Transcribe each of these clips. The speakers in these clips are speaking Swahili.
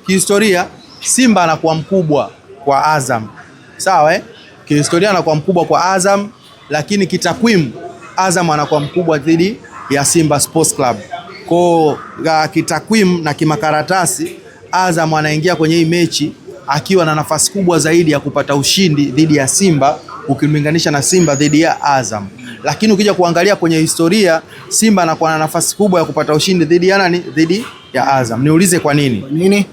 kihistoria Simba anakuwa mkubwa kwa Azam. Sawa Kihistoria anakuwa mkubwa kwa Azam, lakini kitakwimu Azam anakuwa mkubwa dhidi ya Simba Sports Club. Kwa kitakwimu na kimakaratasi Azam anaingia kwenye hii mechi akiwa na nafasi kubwa zaidi ya kupata ushindi dhidi ya Simba ukilinganisha na Simba dhidi ya Azam. Lakini ukija kuangalia kwenye historia Simba anakuwa na nafasi kubwa ya kupata ushindi dhidi ya nani? Dhidi ya Azam. Niulize kwa nini?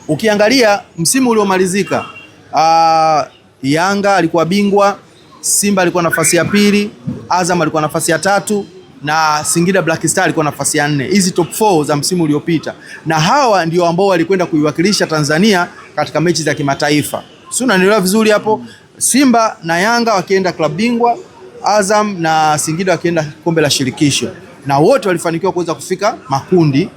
Ukiangalia msimu uliomalizika Yanga alikuwa bingwa, Simba alikuwa nafasi ya pili, Azam alikuwa nafasi ya tatu na Singida Black Star alikuwa nafasi ya 4. Hizi top 4 za msimu uliopita, na hawa ndio ambao walikwenda kuiwakilisha Tanzania katika mechi za kimataifa. Si unanielewa vizuri hapo? Simba na Yanga wakienda klabu bingwa, Azam na Singida wakienda kombe la shirikisho, na wote walifanikiwa kuweza kufika makundi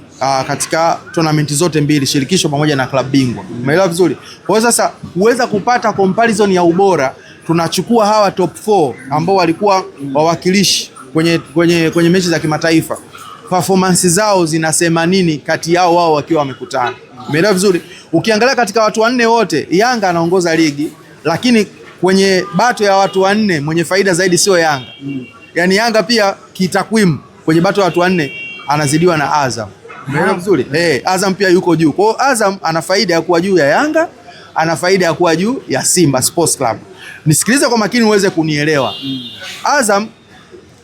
katika tournament zote mbili, shirikisho pamoja na klabu bingwa. Umeelewa vizuri? Kwa hiyo sasa kuweza kupata comparison ya ubora, tunachukua hawa top 4 ambao walikuwa wawakilishi kwenye mechi za kimataifa. Performance zao zinasema nini kati yao wao wakiwa wamekutana. Umeelewa vizuri? Ukiangalia katika watu wanne wote, Yanga anaongoza ligi, lakini kwenye bato ya watu wanne mwenye faida zaidi sio Yanga. Yaani Yanga pia kitakwimu kwenye bato ya watu wanne anazidiwa na Azam. Umeelewa vizuri? Azam pia yuko juu. Kwa hiyo Azam ana faida ya kuwa juu ya Yanga, ana faida ya kuwa juu ya Simba Sports Club. Nisikilize kwa makini uweze kunielewa. Azam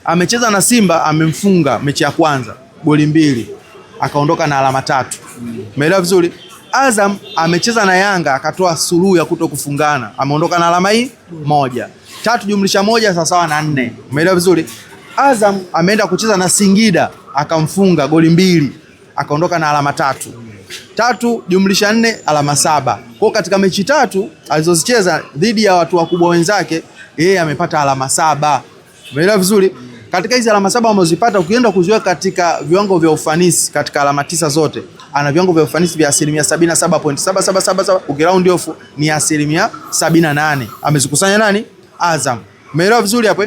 amecheza na Simba, amemfunga mechi ya kwanza goli 2, akaondoka na alama 3. Umeelewa vizuri? Azam amecheza na Yanga, akatoa suluhu ya kutokufungana, ameondoka na alama 1. 3 jumlisha 1 sawa na 4. Umeelewa vizuri? Azam ameenda kucheza na Singida, akamfunga goli 2, akaondoka na alama 3. 3 jumlisha 4 alama 7. Kwa katika mechi 3 alizozicheza dhidi ya watu wakubwa wenzake, yeye amepata alama 7. Umeelewa vizuri? Katika hizi alama 7 amezipata, ukienda kuziweka katika viwango vya ufanisi katika alama 9 zote, ana viwango vya ufanisi vya 77.7777, ukiround off ni 78%. Amezikusanya nani? Azam. Umeelewa vizuri hapo?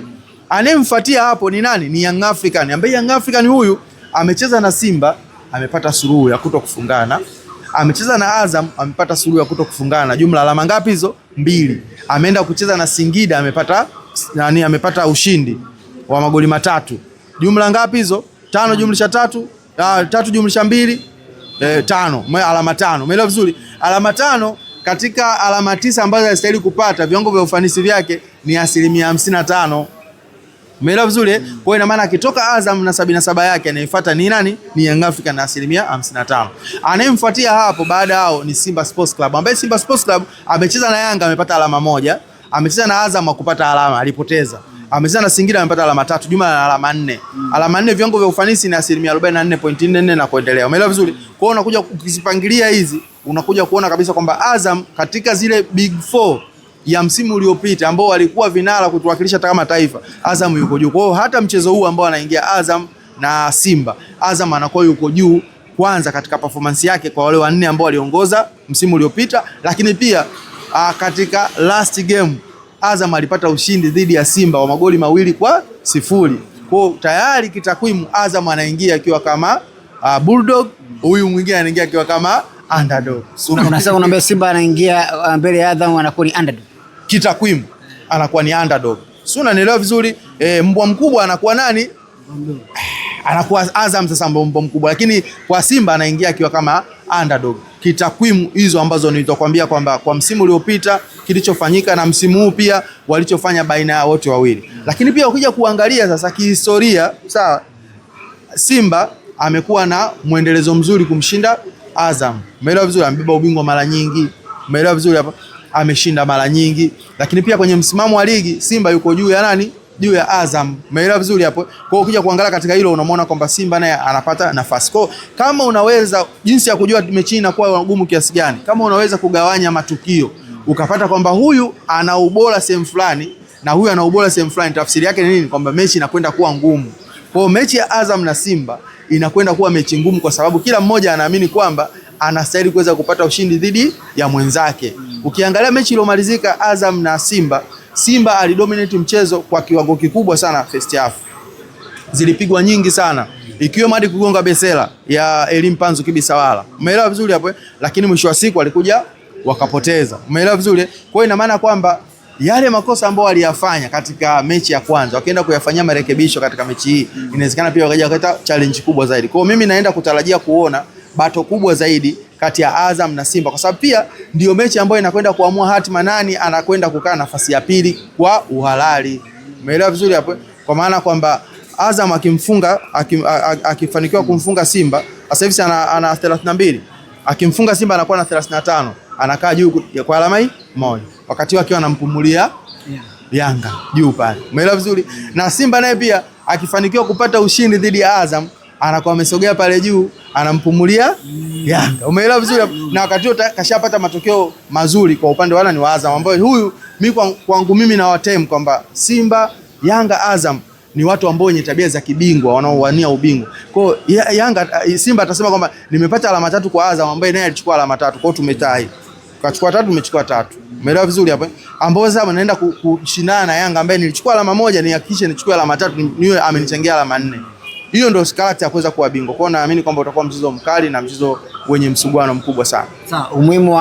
Anemfuatia hapo ni nani? Ni Young African. Ambaye Young African huyu amecheza na Simba, amepata suluhu ya kutokufungana. Amecheza na Azam, amepata suluhu ya kutokufungana. Jumla alama ngapi hizo? 2. Ameenda kucheza na Singida, amepata ushindi wa magoli 3. Jumla ngapi hizo? 5 jumlisha 3, 3 jumlisha 2, 5. Alama 5. Umeelewa vizuri? Alama 5 katika alama 9 ambazo anastahili kupata, viwango vya ufanisi vyake ni 55%. Umeelewa vizuri? Kwa ina maana akitoka Azam na 77 yake, anayefuata ni nani? Ni Young African na 55%. Anayemfuatia hapo baada yao ni Simba Sports Club, ambaye Simba Sports Club amecheza na Yanga, amepata alama 1, amecheza na Azam akupata alama, alipoteza. Amecheza na Singida, amepata alama 3, jumla na alama 4. Alama 4, viwango vya ufanisi ni 44.44 na kuendelea. Umeelewa vizuri? Kwa hiyo unakuja ukizipangilia hizi, unakuja kuona kabisa kwamba Azam katika zile big 4 ya msimu uliopita ambao walikuwa vinara kutuwakilisha kama taifa, Azam yuko juu. Kwa hiyo hata mchezo huu ambao anaingia Azam na Simba, Azam anakuwa yuko juu kwanza katika performance yake kwa wale wanne ambao waliongoza msimu uliopita, lakini pia katika last game Azam alipata ushindi dhidi ya Simba wa magoli 2-0. Kwa hiyo tayari kitakwimu Azam anaingia akiwa kama bulldog, huyu mwingine anaingia akiwa kama underdog. Unasema unaambia Simba anaingia mbele ya Azam anakuwa ni underdog. Kitakwimu anakuwa ni underdog. Si unanielewa vizuri? Mbwa mkubwa anakuwa nani? Anakuwa Azam sasa mbwa mkubwa, lakini kwa Simba anaingia akiwa kama underdog. Kitakwimu hizo ambazo nilizokuambia kwamba kwa msimu uliopita kilichofanyika na msimu huu pia walichofanya baina ya wote wawili. Lakini pia ukija kuangalia sasa kihistoria, sawa, Simba amekuwa na mwendelezo mzuri kumshinda Azam. Umeelewa vizuri? Amebeba ubingwa mara nyingi. Umeelewa vizuri hapa? Ameshinda mara nyingi. Lakini pia kwenye msimamo wa ligi Simba yuko juu ya nani? Juu ya Azam. Umeelewa vizuri hapo? Kwa hiyo ukija kuangalia katika hilo unamwona kwamba Simba naye anapata nafasi. Kwa kama unaweza, jinsi ya kujua mechi inakuwa ngumu kiasi gani, kama unaweza kugawanya matukio ukapata kwamba huyu ana ubora sehemu fulani na huyu ana ubora sehemu fulani, tafsiri yake ni nini? Kwamba mechi inakwenda kuwa ngumu. Kwa hiyo mechi ya Azam na Simba inakwenda kuwa mechi ngumu kwa sababu kila mmoja anaamini kwamba anastahili kuweza kupata ushindi dhidi ya mwenzake. Ukiangalia mechi iliyomalizika Azam na Simba, Simba alidominate mchezo kwa kiwango kikubwa sana first half. Zilipigwa nyingi sana. ikiwemo hadi kugonga besela ya Elim Panzu Kibisawala. Umeelewa vizuri hapo? Lakini mwisho wa siku walikuja wakapoteza. Umeelewa vizuri? Kwa hiyo ina maana kwamba yale makosa ambayo waliyafanya katika mechi ya kwanza wakienda kuyafanyia marekebisho katika mechi hii, inawezekana pia wakaja kuleta challenge kubwa zaidi. Kwa hiyo mimi naenda kutarajia kuona bato kubwa zaidi kati ya Azam na Simba, kwa sababu pia ndio mechi ambayo inakwenda kuamua hatima nani anakwenda kukaa nafasi ya pili kwa uhalali. Umeelewa vizuri hapo? Kwa maana kwamba Azam akifanikiwa kumfunga Simba, sasa hivi ana 32. Akimfunga Simba anakuwa na 35. Anakaa juu kwa alama moja. Wakati akiwa anampumulia Yanga juu pale. Umeelewa vizuri? Na Simba naye pia akifanikiwa kupata ushindi dhidi ya Azam, anakuwa amesogea pale juu, anampumulia Yanga. Umeelewa vizuri? Na wakati huo kashapata matokeo mazuri kwa upande wa ni Azam, ambayo huyu kwangu mimi na watem kwamba Simba, Yanga, Azam ni watu ambao wenye tabia za kibingwa wanaowania ubingwa. Kwa hiyo Simba atasema kwamba nimepata alama 3 kwa Azam ambaye naye alichukua alama 3. Kwa hiyo tumetai. Kachukua 3, tumechukua 3. Umeelewa vizuri hapo? Ambao sasa naenda kushindana na Yanga ambaye nilichukua alama 1, nihakikishe nichukue alama 3, niwe amenichangia alama 4. Hiyo ndio character ya kuweza kuwa bingwa. Kwa hiyo naamini kwamba utakuwa mchezo mkali na mchezo wenye msuguano mkubwa sana. Sawa, umuhimu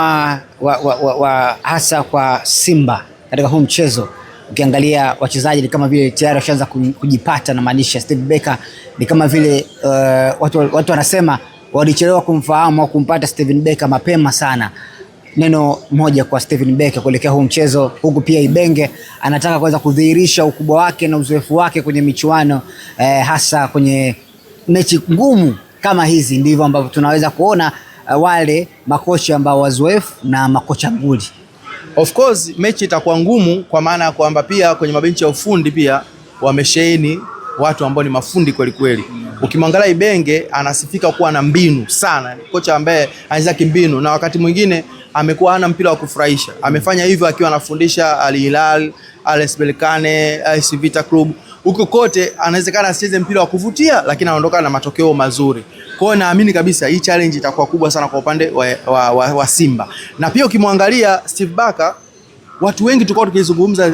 wa hasa kwa Simba katika huu mchezo, ukiangalia wachezaji ni kama vile tayari washaanza kujipata, na maanisha Steve Barker ni kama vile watu wanasema walichelewa kumfahamu au kumpata Steven Barker mapema sana. Neno moja kwa Steven Barker kuelekea huu mchezo, huku pia Ibenge anataka kuweza kudhihirisha ukubwa wake na uzoefu wake kwenye michuano hasa kwenye mechi ngumu kama hizi. Ndivyo ambavyo tunaweza kuona wale makocha ambao wazoefu na makocha nguli. Of course mechi itakuwa ngumu, kwa maana ya kwamba pia kwenye mabenchi ya ufundi pia wamesheheni watu ambao ni mafundi kweli kweli. Ukimwangalia Ibenge anasifika kuwa na mbinu sana, kocha ambaye anaweza kimbinu, na wakati mwingine amekuwa hana mpira wa kufurahisha. Amefanya hivyo akiwa anafundisha Al Hilal, RS Berkane, AS Vita Club. Huko kote anawezekana asicheze mpira wa kuvutia, lakini anaondoka na matokeo mazuri. Kwa hiyo naamini kabisa hii challenge itakuwa kubwa sana kwa upande wa Simba. Na pia ukimwangalia Steve Barker, watu wengi tulikuwa tukizungumza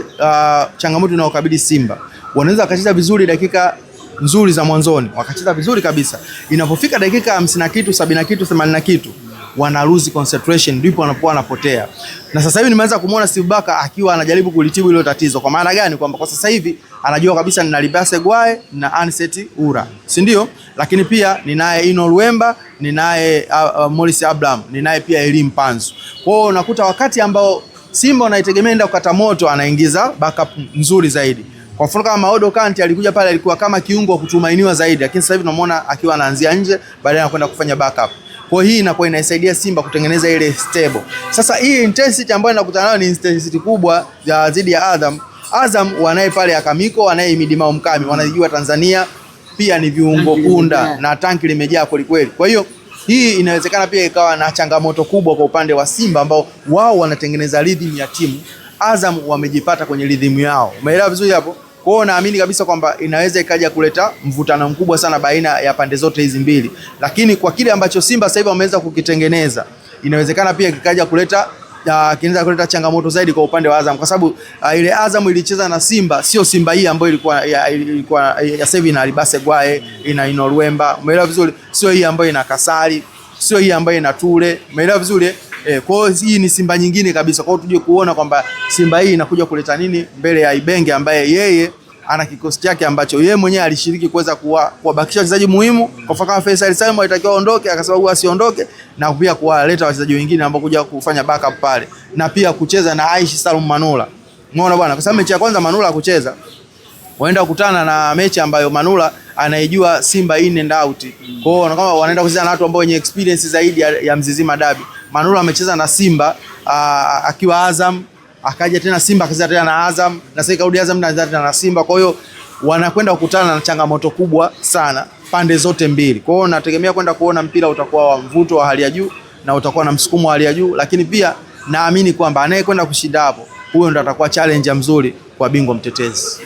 changamoto inayokabili Simba. Wanaweza wakacheza vizuri dakika nzuri za mwanzoni, wakacheza vizuri kabisa. Inapofika dakika 50 na kitu, 70 na kitu, 80 na kitu, wana lose concentration, ndipo wanapokuwa wanapotea. Na sasa hivi nimeanza kumuona Steve Barker akiwa anajaribu kulitibu hilo tatizo. Kwa maana gani? Kwamba kwa sasa hivi anajua kabisa nina Libase Gwae na Anseti Ura, si ndio? Lakini pia ninaye Ino Luemba, ninaye Morris Abraham, ninaye pia Elim Panzu. Kwa hiyo unakuta wakati ambao Simba wanaitegemea ndio kukata moto, anaingiza backup nzuri zaidi. Kwa mfano kama Maodo Kante alikuja pale, alikuwa kama kiungo wa kutumainiwa zaidi, lakini sasa hivi tunamuona akiwa anaanzia nje, baadaye anakwenda kufanya backup. Kwa hii inakuwa inaisaidia Simba kutengeneza ile stable. Sasa hii intensity ambayo inakutana nayo ni intensity kubwa ya zidi ya Azam. Azam wanaye pale Akamiko, wanaye Midimao Mkami, wanajua Tanzania pia ni viungo punda na tanki limejaa kweli kweli. Kwa hiyo hii inawezekana pia ikawa na changamoto kubwa kwa upande wa Simba ambao wao wanatengeneza rhythm ya timu. Azam wamejipata kwenye rhythm yao. Umeelewa vizuri hapo? Kwa hiyo naamini kabisa kwamba inaweza ikaja kuleta mvutano mkubwa sana baina ya pande zote hizi mbili. Lakini kwa kile ambacho Simba sasa hivi wameweza kukitengeneza, inawezekana pia kikaja kuleta kinaweza kuleta changamoto zaidi kwa upande wa Azam, kwa sababu ile Azam ilicheza na Simba sio Simba hii ambayo ilikuwa sasa hivi ina Libase Gwae, ina Ino Luemba. Umeelewa vizuri? Sio hii ambayo ina Kasari, sio hii ambayo ina Tule. Umeelewa vizuri? Kwa hiyo hii ni Simba nyingine kabisa. Kwa hiyo tuje kuona kwamba Simba hii inakuja kuleta nini mbele ya Ibenge ambaye yeye ana kikosi chake ambacho yeye mwenyewe alishiriki kuweza kuwabakisha wachezaji muhimu. Kwa mfano kama Faisal Salum alitakiwa aondoke, akasema huwa asiondoke, na pia kuwaleta wachezaji wengine ambao kuja kufanya backup pale, na pia kucheza na Aishi Salum Manula. Umeona bwana, kwa sababu mechi ya kwanza Manula kucheza, waenda kukutana na mechi ambayo Manula anaijua Simba in and out. Kwa hiyo kama wanaenda kucheza na watu ambao wenye experience zaidi ya Mzizima Dabi. Manula amecheza na Simba akiwa Azam, akaja tena Simba akacheza tena na Azam, na sasa karudi Azam na Simba. Kwa hiyo wanakwenda kukutana na changamoto kubwa sana pande zote mbili. Kwa hiyo nategemea kwenda kuona mpira utakuwa wa mvuto wa hali ya juu na utakuwa na msukumo wa hali ya juu, lakini pia naamini kwamba anayekwenda kushinda hapo, huyo ndo atakuwa challenge mzuri kwa bingwa mtetezi.